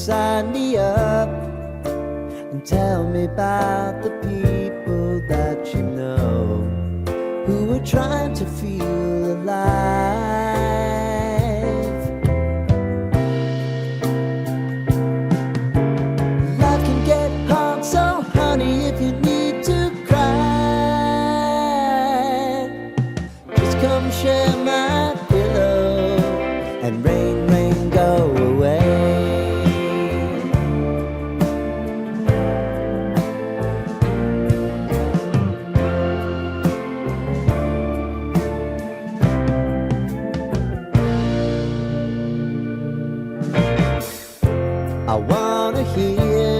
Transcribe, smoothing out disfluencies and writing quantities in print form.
sign me up and tell me about the people that you know who are trying to feel alive. Life can get hard, so honey, if you need to cry, just come share my pillow and rain, rain, go away. I wanna hear